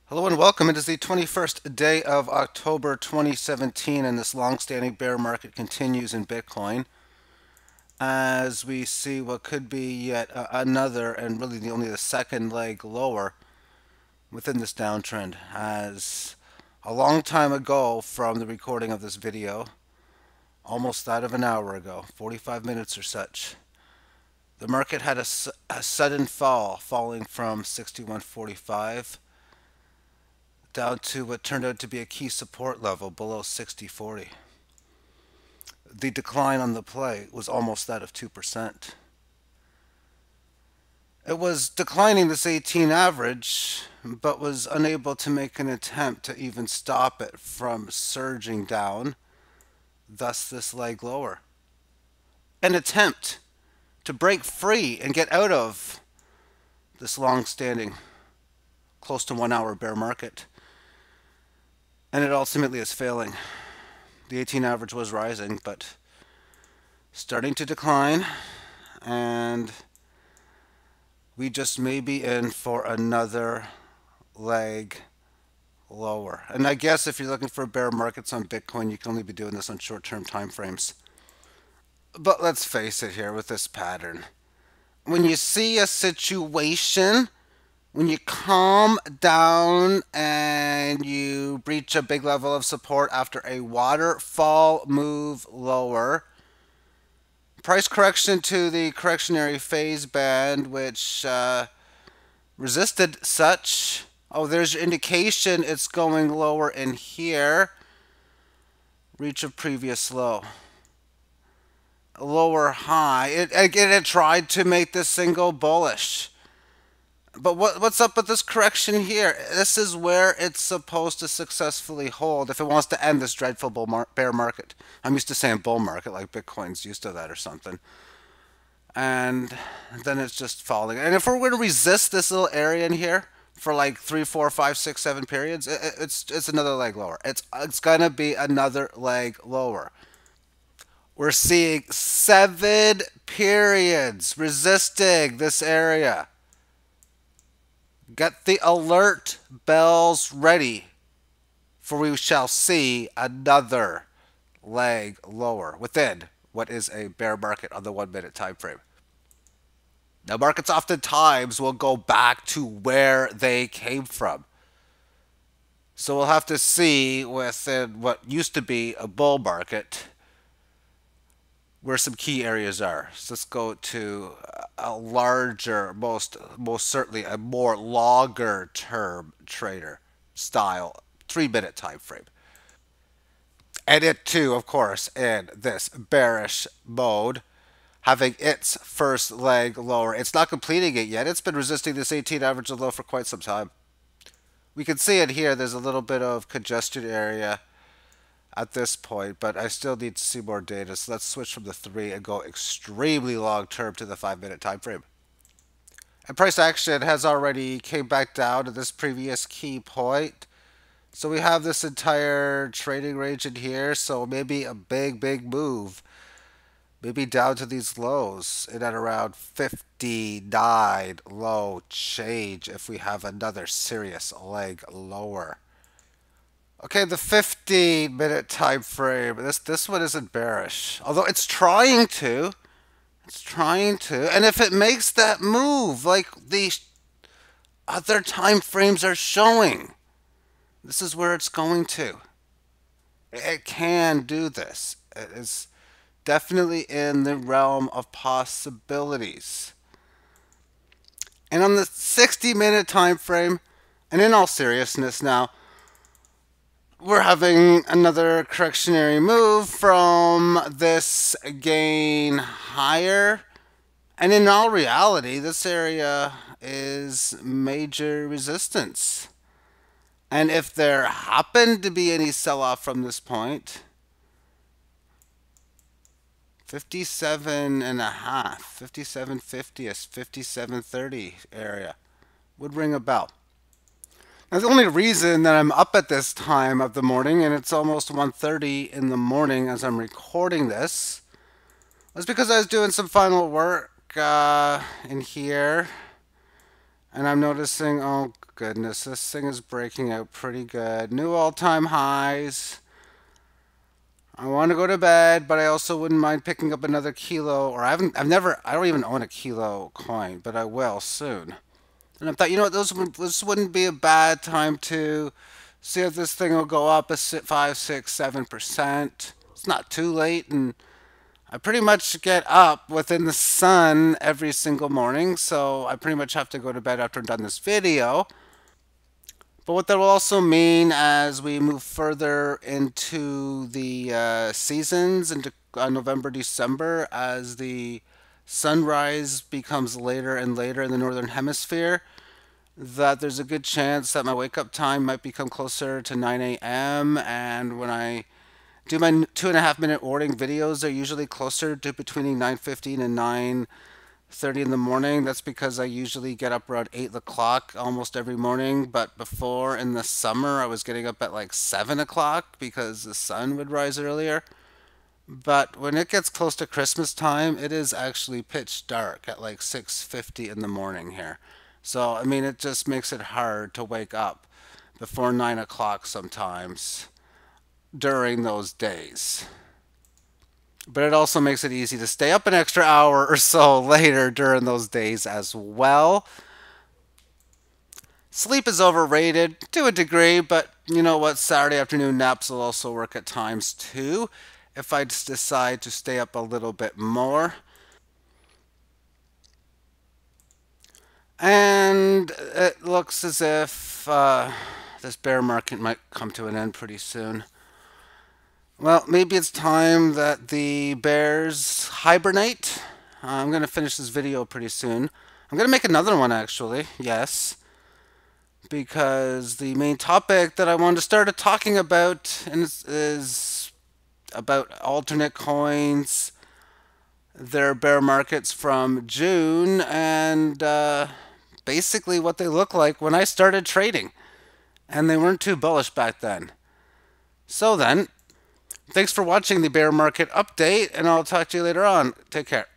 Hello and welcome. It is the 21st day of October 2017, and this long-standing bear market continues in Bitcoin as we see what could be yet another, and really only the second leg lower within this downtrend. As a long time ago from the recording of this video, almost that of an hour ago, 45 minutes or such, the market had a sudden fall, falling from 61.45 down to what turned out to be a key support level below 60.40. The decline on the play was almost that of 2%. It was declining this 18 average, but was unable to make an attempt to even stop it from surging down, thus this leg lower. An attempt to break free and get out of this long-standing, close to 1 hour bear market. And it ultimately is failing. The 18 average was rising, but starting to decline, and we just may be in for another leg lower. And I guess if you're looking for bear markets on Bitcoin, you can only be doing this on short-term time frames. But let's face it here with this pattern. When you see a situation, when you calm down and you breach a big level of support after a waterfall move lower, price correction to the correctionary phase band, which resisted such. Oh, there's your indication it's going lower in here. Reach of previous low. Lower high. It tried to make this single bullish. But what's up with this correction here? This is where it's supposed to successfully hold if it wants to end this dreadful bear market. I'm used to saying bull market, like Bitcoin's used to that or something. And then it's just falling. And if we're going to resist this little area in here for like 3, 4, 5, 6, 7 periods, it's another leg lower. It's going to be another leg lower. We're seeing 7 periods resisting this area. Get the alert bells ready, for we shall see another leg lower within what is a bear market on the 1 minute time frame. Now, markets oftentimes will go back to where they came from. So we'll have to see within what used to be a bull market where some key areas are. So let's go to a larger, most certainly a more longer term trader style 3 minute time frame. And it too, of course, in this bearish mode, having its first leg lower. It's not completing it yet. It's been resisting this 18 average low for quite some time. We can see it here. There's a little bit of congested area at this point, but I still need to see more data. So let's switch from the 3 and go extremely long term to the 5 minute time frame. And price action has already came back down to this previous key point. So we have this entire trading range in here. So maybe a big move. Maybe down to these lows and at around 59 low change if we have another serious leg lower. Okay, the 15-minute time frame. This one isn't bearish, although it's trying to. It's trying to, and if it makes that move, like the other time frames are showing, this is where it's going to. It can do this. It is definitely in the realm of possibilities. And on the 60-minute time frame, and in all seriousness now, we're having another correctionary move from this gain higher. And in all reality, this area is major resistance. And if there happened to be any sell-off from this point, 57 and a half, 57.50, 57.30 area would ring a bell. Now, the only reason that I'm up at this time of the morning, and it's almost 1:30 in the morning as I'm recording this, was because I was doing some final work in here, and I'm noticing, oh goodness, this thing is breaking out pretty good. New all-time highs. I want to go to bed, but I also wouldn't mind picking up another kilo. Or I don't even own a kilo coin, but I will soon. And I thought, you know what, this wouldn't be a bad time to see if this thing will go up a 5, 6, 7%. It's not too late, and I pretty much get up within the sun every single morning, so I pretty much have to go to bed after I'm done this video. But what that will also mean as we move further into the seasons, into November, December, as the sunrise becomes later and later in the northern hemisphere, that there's a good chance that my wake up time might become closer to 9 a.m. And when I do my 2.5 minute ordering videos, they're usually closer to between 9:15 and 9:30 in the morning. That's because I usually get up around 8 o'clock almost every morning. But before in the summer, I was getting up at like 7 o'clock because the sun would rise earlier. But when it gets close to Christmas time, it is actually pitch dark at like 6:50 in the morning here. So, I mean, it just makes it hard to wake up before 9 o'clock sometimes during those days. But it also makes it easy to stay up an extra hour or so later during those days as well. Sleep is overrated to a degree, but you know what? Saturday afternoon naps will also work at times too if I just decide to stay up a little bit more. And it looks as if this bear market might come to an end pretty soon. Well, maybe it's time that the bears hibernate. I'm going to finish this video pretty soon. I'm going to make another one actually, yes. Because the main topic that I wanted to start talking about is about alternate coins, their bear markets from June, and basically what they look like when I started trading. And they weren't too bullish back then. So then, thanks for watching the bear market update, and I'll talk to you later on. Take care.